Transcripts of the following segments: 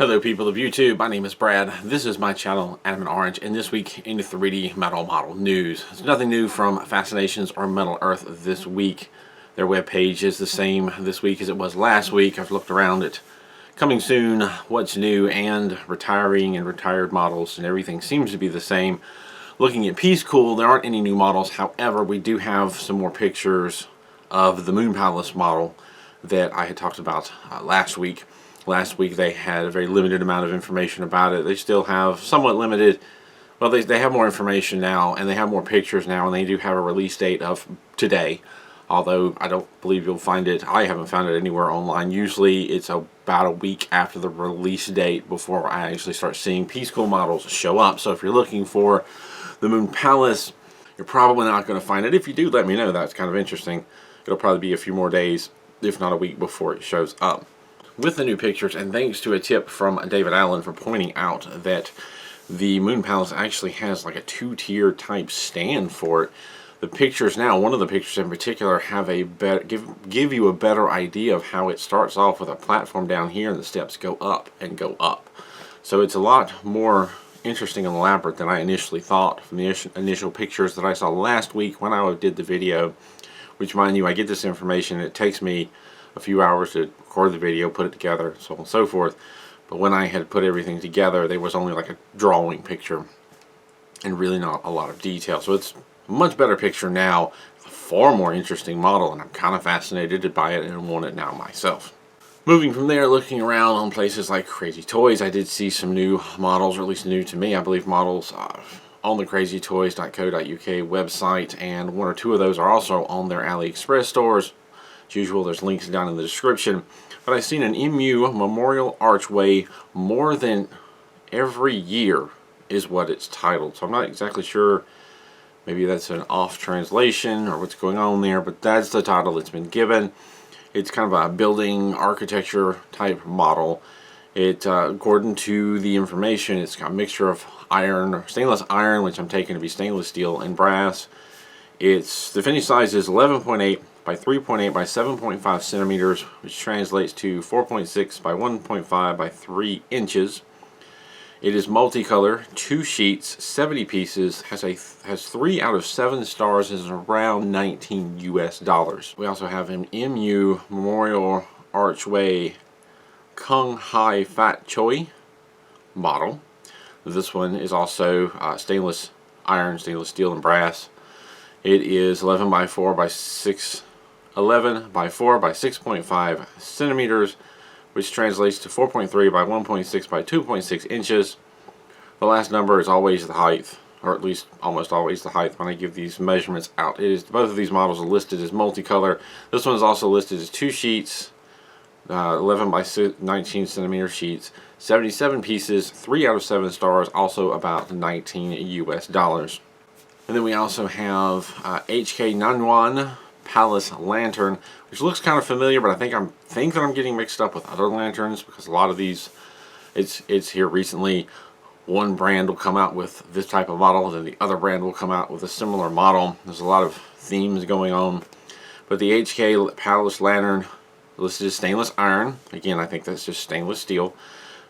Hello people of YouTube, my name is Brad. This is my channel, Adam and Orange, and this week in 3D metal model news. There's nothing new from Fascinations or Metal Earth this week. Their webpage is the same this week as it was last week. I've looked around at coming soon, what's new, and retiring and retired models, and everything seems to be the same. Looking at Piececool, there aren't any new models. However, we do have some more pictures of the Moon Palace model that I had talked about last week. Last week they had a very limited amount of information about it. They still have somewhat limited, well, they have more information now, and they have more pictures now, and they do have a release date of today. Although I don't believe you'll find it, I haven't found it anywhere online. Usually it's about a week after the release date before I actually start seeing Piececool models show up. So if you're looking for the Moon Palace, you're probably not going to find it. If you do, let me know. That's kind of interesting. It'll probably be a few more days, if not a week, before it shows up. With the new pictures, and thanks to a tip from David Allen for pointing out that the Moon Palace actually has like a two-tier type stand for it. The pictures now, one of the pictures in particular, have a give you a better idea of how it starts off with a platform down here and the steps go up and go up. So it's a lot more interesting and elaborate than I initially thought from the initial pictures that I saw last week when I did the video. Which, mind you, I get this information, it takes me a few hours to record the video, put it together, so on and so forth. But when I had put everything together, there was only like a drawing picture and really not a lot of detail. So it's a much better picture now, a far more interesting model, and I'm kind of fascinated by it and want it now myself. Moving from there, looking around on places like Crazy Toys, I did see some new models, or at least new to me, I believe, models on the crazytoys.co.uk website, and one or two of those are also on their AliExpress stores. As usual, there's links down in the description. But I've seen an MU Memorial Archway more than every year is what it's titled. So I'm not exactly sure. Maybe that's an off translation or what's going on there, but that's the title that's been given. It's kind of a building architecture type model. It, according to the information, it's got a mixture of iron, stainless iron, which I'm taking to be stainless steel, and brass. The finish size is 11.8 by 3.8 by 7.5 centimeters, which translates to 4.6 by 1.5 by 3 inches. It is multicolor, 2 sheets, 70 pieces, has 3 out of 7 stars, is around $19 US. We also have an MU Memorial Archway Kung Hai Fat Choi model. This one is also stainless iron, stainless steel, and brass. It is 11 by 4 by 6.5 centimeters, which translates to 4.3 by 1.6 by 2.6 inches. The last number is always the height, or at least almost always the height when I give these measurements out. Both of these models are listed as multicolor. This one is also listed as 2 sheets, 11 by 19 centimeter sheets, 77 pieces, 3 out of 7 stars, also about $19 US. And then we also have HK Nanwan Palace Lantern, which looks kind of familiar, but I think that I'm getting mixed up with other lanterns, because a lot of these, it's here recently. One brand will come out with this type of model, then the other brand will come out with a similar model. There's a lot of themes going on. But the HK Palace Lantern listed as stainless iron. Again, I think that's just stainless steel.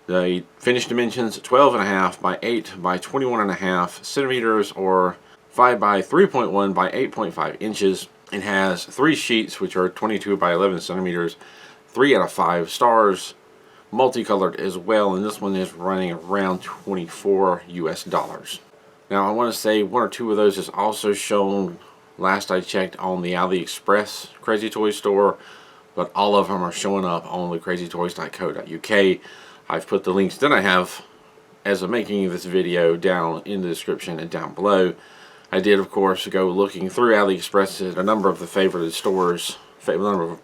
The finished dimensions 12.5 by 8 by 21.5 centimeters, or 5 by 3.1 by 8.5 inches. It has 3 sheets, which are 22 by 11 centimeters, 3 out of 5 stars, multicolored as well, and this one is running around $24 US. Now, I want to say 1 or 2 of those is also shown, last I checked, on the AliExpress Crazy Toy store, but all of them are showing up on the crazytoys.co.uk. I've put the links that I have as of making this video down in the description and down below. I did, of course, go looking through AliExpress at a number of the favorited stores,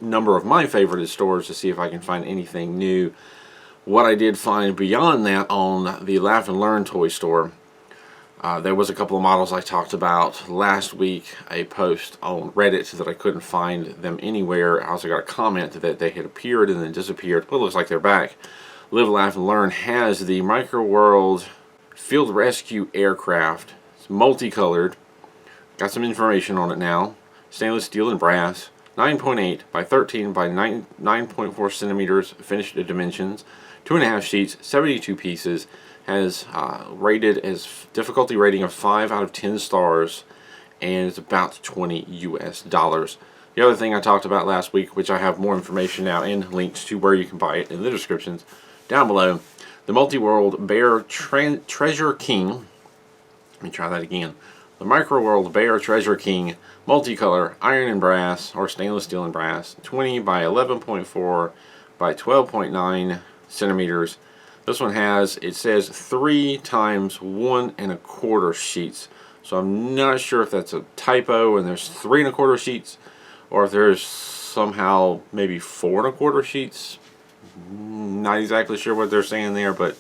number of my favorited stores, to see if I can find anything new. What I did find beyond that on the Laugh and Learn toy store, there was a couple of models I talked about last week, a post on Reddit that I couldn't find them anywhere. I also got a comment that they had appeared and then disappeared. Well, it looks like they're back. Live, Laugh, and Learn has the Microworld Field Rescue Aircraft. It's multicolored. Got some information on it now. Stainless steel and brass. 9.8 by 13 by 9.4 centimeters finished dimensions. 2.5 sheets, 72 pieces, has rated as difficulty rating of 5 out of 10 stars, and it's about $20 US. The other thing I talked about last week, which I have more information now and links to where you can buy it in the descriptions down below, the Multi-World Bear Treasure King. Let me try that again. The Microworld Bear Treasure King multicolor iron and brass, or stainless steel and brass, 20 by 11.4 by 12.9 centimeters. This one has, it says 3 times 1 1/4 sheets. So I'm not sure if that's a typo and there's 3 1/4 sheets, or if there's somehow maybe 4 1/4 sheets. Not exactly sure what they're saying there, but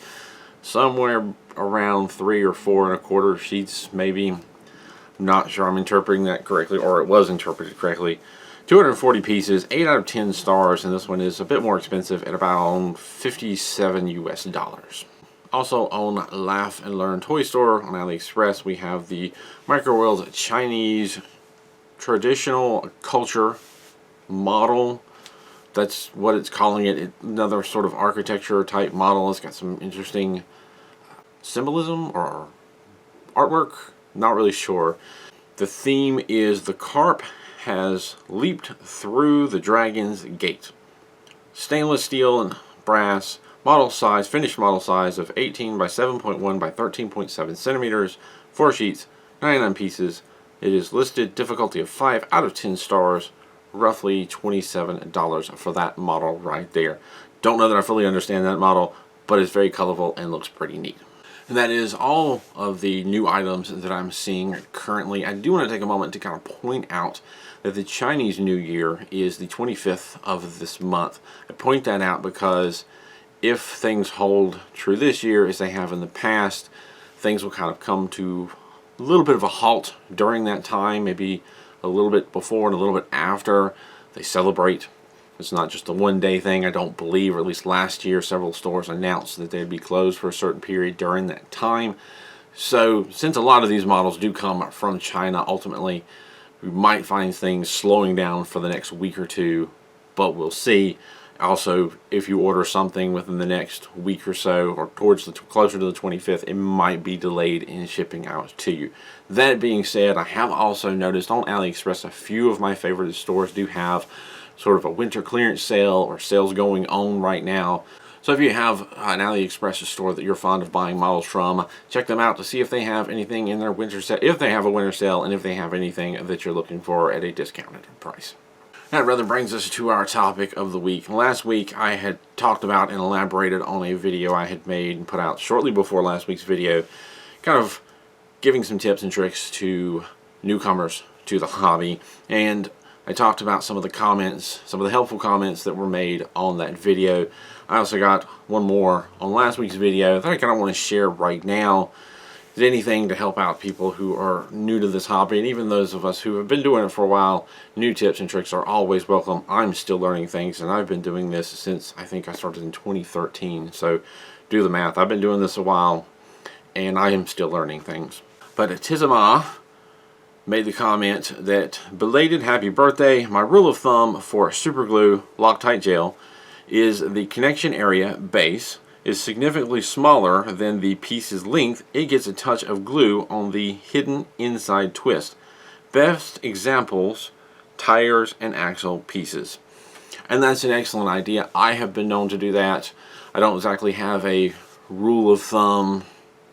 somewhere around 3 or 4 1/4 sheets maybe. Not sure I'm interpreting that correctly, or it was interpreted correctly. 240 pieces, 8 out of 10 stars, and this one is a bit more expensive at about $57 US. Also on Laugh and Learn Toy Store on AliExpress, we have the Microworld Chinese traditional culture model. That's what it's calling it. Another sort of architecture type model. It's got some interesting symbolism or artwork. Not really sure. The theme is the carp has leaped through the dragon's gate. Stainless steel and brass, model size, finished model size of 18 by 7.1 by 13.7 centimeters, 4 sheets, 99 pieces. It is listed difficulty of 5 out of 10 stars, roughly $27 for that model right there. Don't know that I fully understand that model, but it's very colorful and looks pretty neat. And that is all of the new items that I'm seeing currently. I do want to take a moment to kind of point out that the Chinese New Year is the 25th of this month. I point that out because if things hold true this year as they have in the past, things will kind of come to a little bit of a halt during that time, maybe a little bit before and a little bit after they celebrate. It's not just a one-day thing, I don't believe, or at least last year several stores announced that they'd be closed for a certain period during that time. So since a lot of these models do come from China, ultimately we might find things slowing down for the next week or two, but we'll see. Also, if you order something within the next week or so, or towards the closer to the 25th, it might be delayed in shipping out to you. That being said, I have also noticed on AliExpress a few of my favorite stores do have sort of a winter clearance sale or sales going on right now. So if you have an AliExpress store that you're fond of buying models from, check them out to see if they have anything in their winter sale, if they have a winter sale, and if they have anything that you're looking for at a discounted price. That rather brings us to our topic of the week. Last week I had talked about and elaborated on a video I had made and put out shortly before last week's video, kind of giving some tips and tricks to newcomers to the hobby, and I talked about some of the comments, some of the helpful comments that were made on that video. I also got one more on last week's video that I kind of want to share right now. Is anything to help out people who are new to this hobby, and even those of us who have been doing it for a while. New tips and tricks are always welcome. I'm still learning things, and I've been doing this since I think I started in 2013. So do the math. I've been doing this a while, and I am still learning things. But Tizama made the comment that, belated happy birthday. My rule of thumb for super glue Loctite gel is the connection area base is significantly smaller than the piece's length. It gets a touch of glue on the hidden inside twist. Best examples, tires and axle pieces. And that's an excellent idea. I have been known to do that. I don't exactly have a rule of thumb.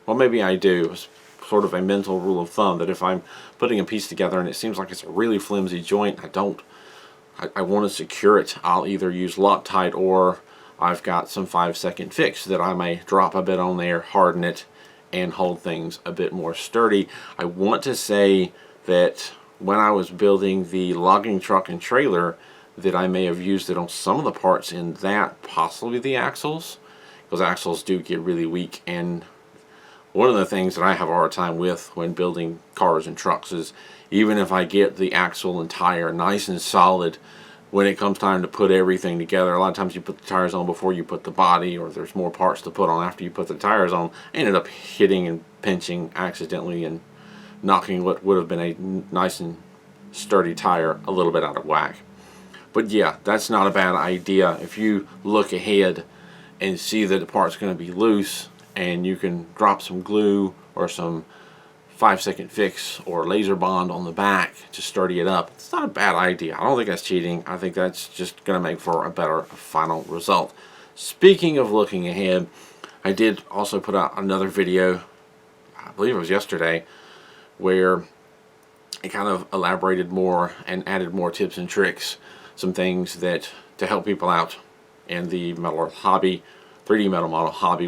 Well, maybe I do. It's sort of a mental rule of thumb that if I'm putting a piece together and it seems like it's a really flimsy joint, I want to secure it, I'll either use Loctite, or I've got some 5-second fix that I may drop a bit on there, harden it, and hold things a bit more sturdy. I want to say that when I was building the logging truck and trailer, that I may have used it on some of the parts in that, possibly the axles, because axles do get really weak. And one of the things that I have a hard time with when building cars and trucks is, even if I get the axle and tire nice and solid, when it comes time to put everything together, a lot of times you put the tires on before you put the body, or there's more parts to put on after you put the tires on. I ended up hitting and pinching accidentally and knocking what would have been a nice and sturdy tire a little bit out of whack. But yeah, that's not a bad idea. If you look ahead and see that the part's going to be loose, and you can drop some glue or some 5-second fix or laser bond on the back to sturdy it up. It's not a bad idea. I don't think that's cheating. I think that's just going to make for a better final result. Speaking of looking ahead, I did also put out another video, I believe it was yesterday, where it kind of elaborated more and added more tips and tricks, some things that to help people out in the metal earth hobby, 3D metal model hobby.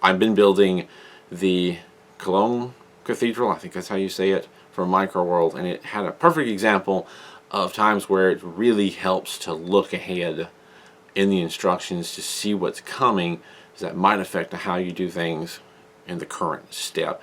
I've been building the Cologne Cathedral, I think that's how you say it, from Microworld, and it had a perfect example of times where it really helps to look ahead in the instructions to see what's coming, that might affect how you do things in the current step.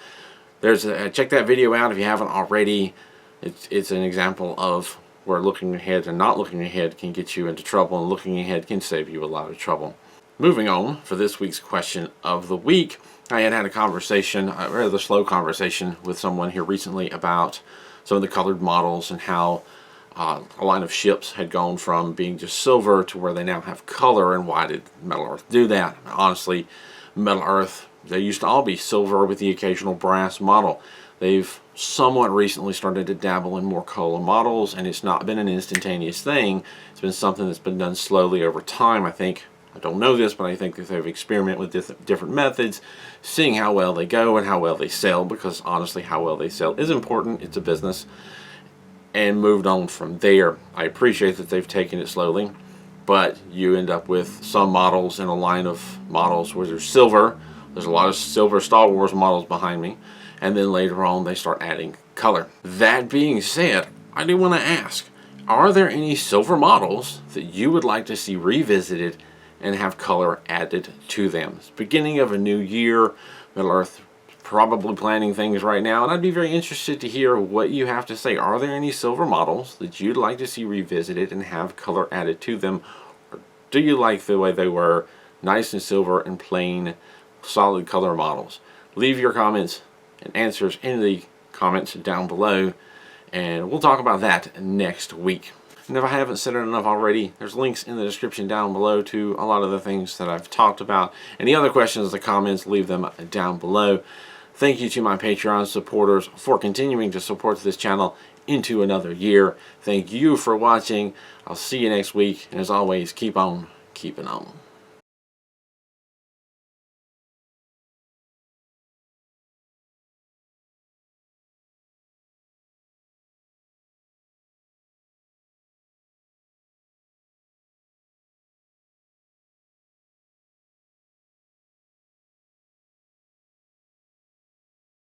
Check that video out if you haven't already. It's an example of where looking ahead and not looking ahead can get you into trouble, and looking ahead can save you a lot of trouble. Moving on, for this week's question of the week, I had a conversation, a rather slow conversation, with someone here recently about some of the colored models and how a line of ships had gone from being just silver to where they now have color, and why did Metal Earth do that? Honestly, Metal Earth, they used to all be silver with the occasional brass model. They've somewhat recently started to dabble in more color models, and it's not been an instantaneous thing. It's been something that's been done slowly over time. I don't know this, but I think that they've experimented with different methods, seeing how well they go and how well they sell, because honestly, how well they sell is important. It's a business, and moved on from there. I appreciate that they've taken it slowly, but you end up with some models in a line of models where there's silver. There's a lot of silver Star Wars models behind me, and then later on they start adding color. That being said, I do want to ask, are there any silver models that you would like to see revisited and have color added to them? It's the beginning of a new year. Middle Earth probably planning things right now, and I'd be very interested to hear what you have to say. Are there any silver models that you'd like to see revisited and have color added to them? Or do you like the way they were, nice and silver and plain, solid color models? Leave your comments and answers in the comments down below, and we'll talk about that next week. And if I haven't said it enough already, there's links in the description down below to a lot of the things that I've talked about. Any other questions or comments, leave them down below. Thank you to my Patreon supporters for continuing to support this channel into another year. Thank you for watching. I'll see you next week, and as always, keep on keeping on.